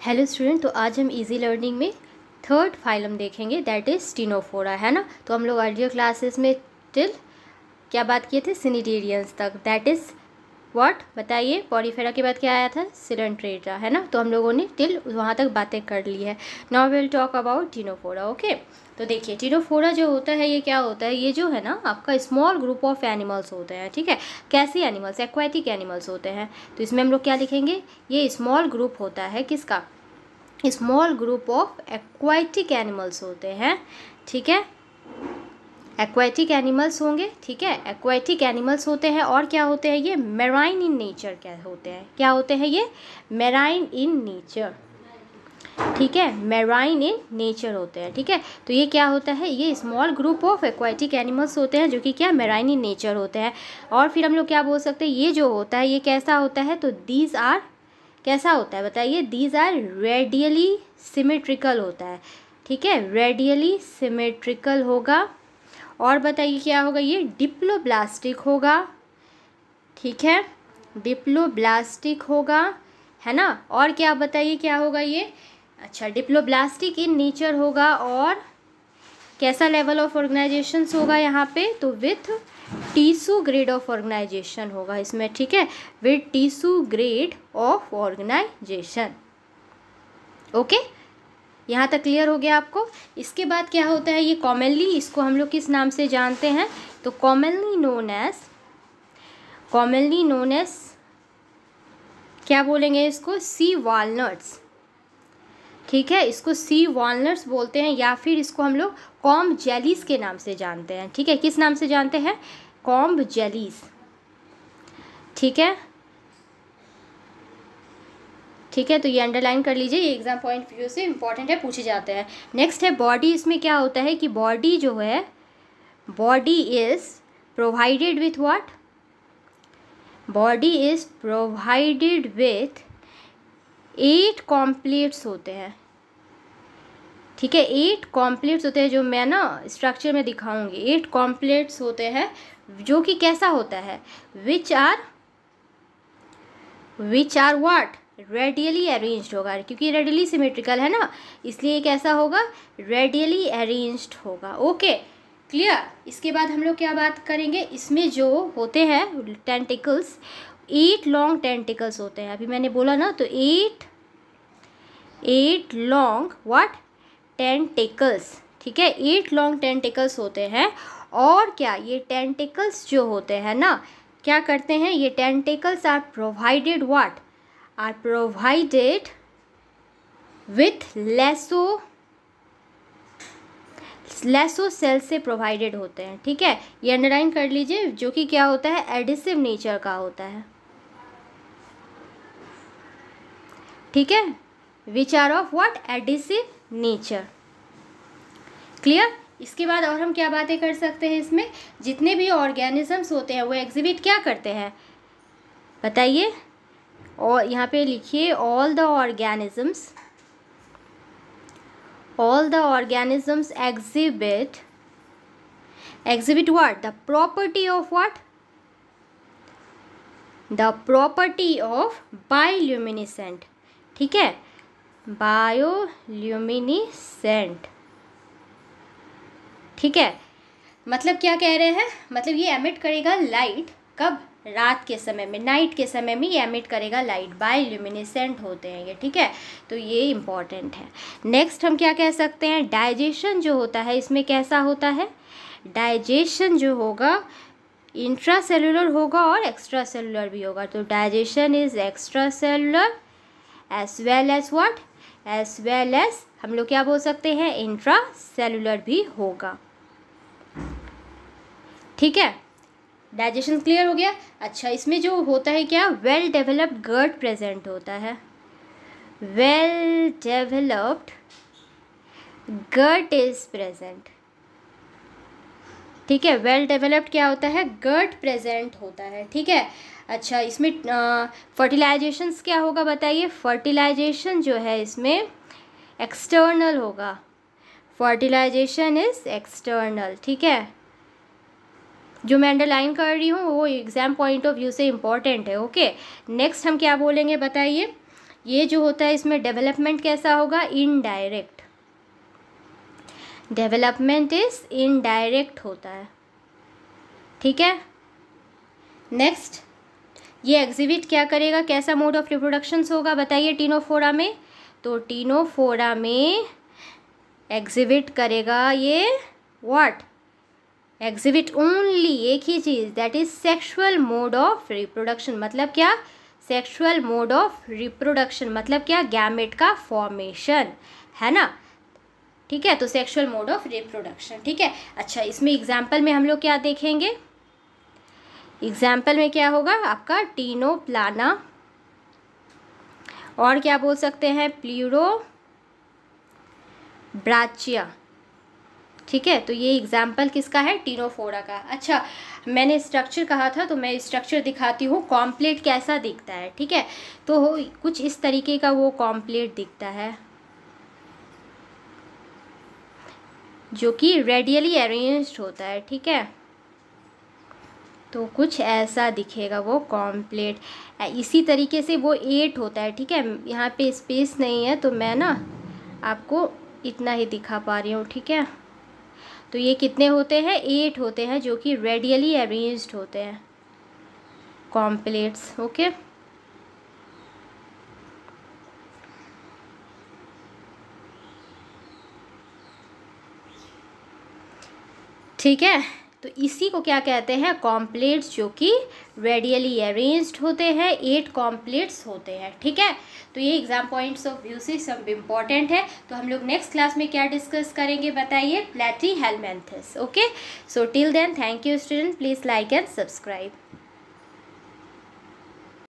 Hello student, तो आज हम इजी लर्निंग में थर्ड फाइलम देखेंगे, दैट इज स्टीनोफोरा, है ना। तो हम लोग अर्लियर क्लासेस में टिल क्या बात किए थे, सिनिटेरियंस तक, दैट इज व्हाट, बताइए। पॉरीफेरा के बाद क्या आया था, सिलेंट्रेटा, है ना। तो हम लोगों ने टिल वहाँ तक बातें कर ली है। Now will talk about Ctenophora. Okay, तो देखिए टीनोफोरा जो होता है ये क्या होता है, ये जो है ना आपका स्मॉल ग्रुप ऑफ एनिमल्स होते हैं, ठीक है। कैसे एनिमल्स, एक्वाटिक एनिमल्स होते हैं। तो इसमें हम लोग क्या लिखेंगे, ये स्मॉल ग्रुप होता है किसका, small group of aquatic animals होते हैं, ठीक है। एक्वाटिक एनिमल्स होंगे, ठीक है, एक्वाटिक एनिमल्स होते हैं। और क्या होते हैं ये, मेराइन इन नेचर क्या होते हैं, क्या होते हैं ये, मेराइन इन नेचर, ठीक है, मेराइन इन नेचर होते हैं, ठीक है। तो ये क्या होता है, ये small group of aquatic animals होते हैं जो कि क्या, मेराइन इन नेचर होते हैं। और फिर हम लोग क्या बोल सकते हैं, ये जो होता है ये कैसा होता है, तो दीज आर कैसा होता है बताइए, दीज आर रेडियली सिमेट्रिकल होता है, ठीक है, रेडियली सिमेट्रिकल होगा। और बताइए क्या होगा, ये डिप्लोब्लास्टिक होगा, ठीक है, डिप्लोब्लास्टिक होगा, है ना। और क्या बताइए क्या होगा ये, अच्छा, डिप्लोब्लास्टिक इन नेचर होगा। और कैसा लेवल ऑफ ऑर्गेनाइजेशन होगा यहाँ पे, तो with tissue grade of organisation होगा इसमें, ठीक है, with tissue grade of organisation. Okay, यहाँ तक क्लियर हो गया आपको। इसके बाद क्या होता है, ये कॉमनली इसको हम लोग किस नाम से जानते हैं, तो कॉमनली नोन एज क्या बोलेंगे इसको, सी वॉलनट्स, ठीक है, इसको सी वॉलनट्स बोलते हैं, या फिर इसको हम लोग कॉम्ब जेलीज के नाम से जानते हैं, ठीक है। किस नाम से जानते हैं, कॉम्ब जेलीज, ठीक है, ठीक है। तो ये अंडरलाइन कर लीजिए, ये एग्जाम पॉइंट व्यू से इंपॉर्टेंट है, पूछे जाते हैं। नेक्स्ट है बॉडी। इसमें क्या होता है कि बॉडी जो है, body is provided with what, body is provided with 8 कॉम्प्लेट्स होते हैं, ठीक है, 8 कॉम्प्लेट्स होते हैं, जो मैं ना स्ट्रक्चर में दिखाऊंगी। 8 कॉम्प्लेट्स होते हैं जो कि कैसा होता है, which are what, radially arranged होगा, क्योंकि रेडियली सिमेट्रिकल है ना, इसलिए कैसा होगा, रेडियली अरेंज्ड होगा। Okay, clear. इसके बाद हम लोग क्या बात करेंगे, इसमें जो होते हैं टेंटिकल्स, 8 लॉन्ग टेंटिकल्स होते हैं, अभी मैंने बोला ना, तो 8 लॉन्ग व्हाट टेंटिकल्स, ठीक है, 8 लॉन्ग टेंटिकल्स होते हैं। और क्या, ये टेंटिकल्स जो होते हैं ना, क्या करते हैं, ये tentacles are provided what, are provided with lasso cell से प्रोवाइडेड होते हैं, ठीक है। ये अंडरलाइन कर लीजिए, जो कि क्या होता है, एडिसिव नेचर का होता है, ठीक है, which are of what, adhesive nature, clear. इसके बाद और हम क्या बातें कर सकते हैं, इसमें जितने भी ऑर्गेनिजम्स होते हैं वो एग्जिबिट क्या करते हैं बताइए, और यहाँ पे लिखिए all the organisms exhibit what, the property of what, the property of bioluminescent, ठीक है, बायोल्यूमिनेसेंट, ठीक है। मतलब क्या कह रहे हैं, मतलब ये एमिट करेगा लाइट, कब, रात के समय में, नाइट के समय में ये एमिट करेगा लाइट, बायोल्यूमिनेसेंट होते हैं ये, ठीक है। तो ये इम्पॉर्टेंट है। नेक्स्ट हम क्या कह सकते हैं, डाइजेशन जो होता है इसमें कैसा होता है, डाइजेशन जो होगा इंट्रा सेलुलर होगा और एक्स्ट्रा सेलुलर भी होगा। तो digestion is extra cellular as well as what, as well as हम लोग क्या बोल सकते हैं, इंट्रा सेलुलर भी होगा, ठीक है। डाइजेशन क्लियर हो गया। अच्छा, इसमें जो होता है क्या, वेल डेवलप्ड गट प्रेजेंट होता है, well developed gut is present, ठीक है, वेल डेवलप्ड क्या होता है, गट प्रेजेंट होता है, ठीक है। अच्छा, इसमें फर्टिलाइजेशंस क्या होगा बताइए, फर्टिलाइजेशन जो है इसमें एक्सटर्नल होगा, फर्टिलाइजेशन इज एक्सटर्नल, ठीक है। जो मैं अंडरलाइन कर रही हूँ वो एग्जाम पॉइंट ऑफ व्यू से इम्पॉर्टेंट है। ओके, नेक्स्ट हम क्या बोलेंगे बताइए, ये जो होता है इसमें डेवलपमेंट कैसा होगा, इनडायरेक्ट, डेवलपमेंट इज इनडायरेक्ट होता है, ठीक है। नेक्स्ट, ये एग्जिबिट क्या करेगा, कैसा मोड ऑफ रिप्रोडक्शंस होगा बताइए टीनोफोरा में। तो टीनोफोरा में एग्जिबिट करेगा ये व्हाट, एग्जिबिट ओनली, एक ही चीज़, that is sexual mode of reproduction. मतलब क्या, सेक्सुअल मोड ऑफ रिप्रोडक्शन मतलब क्या, गैमेट का फॉर्मेशन, है ना, ठीक है। तो सेक्सुअल मोड ऑफ रिप्रोडक्शन, ठीक है। अच्छा, इसमें एग्जाम्पल में हम लोग क्या देखेंगे, एग्जाम्पल में क्या होगा आपका टीनोप्लाना, और क्या बोल सकते हैं प्लूरोब्राचिया, ठीक है। तो ये एग्जाम्पल किसका है, टीनोफोरा का। अच्छा, मैंने स्ट्रक्चर कहा था तो मैं स्ट्रक्चर दिखाती हूँ, कॉम्प्लेट कैसा दिखता है, ठीक है। तो कुछ इस तरीके का वो कॉम्प्लेट दिखता है जो कि रेडियली अरेंज्ड होता है, ठीक है। तो कुछ ऐसा दिखेगा वो कॉम्प्लेट, इसी तरीके से वो 8 होता है, ठीक है। यहाँ पे स्पेस नहीं है तो मैं ना आपको इतना ही दिखा पा रही हूँ, ठीक है। तो ये कितने होते हैं, 8 होते हैं जो कि रेडियली अरेंज्ड होते हैं कॉम्प्लेट्स, ओके। ठीक है, तो इसी को क्या कहते हैं, कॉम्प्लेट्स जो कि रेडियली अरेंज्ड होते हैं, 8 कॉम्प्लेट्स होते हैं, ठीक है। तो ये एग्जाम पॉइंट्स ऑफ व्यू से सब इम्पॉर्टेंट है। तो हम लोग नेक्स्ट क्लास में क्या डिस्कस करेंगे बताइए, platyhelminthes, okay. So till then, thank you student, please like and subscribe.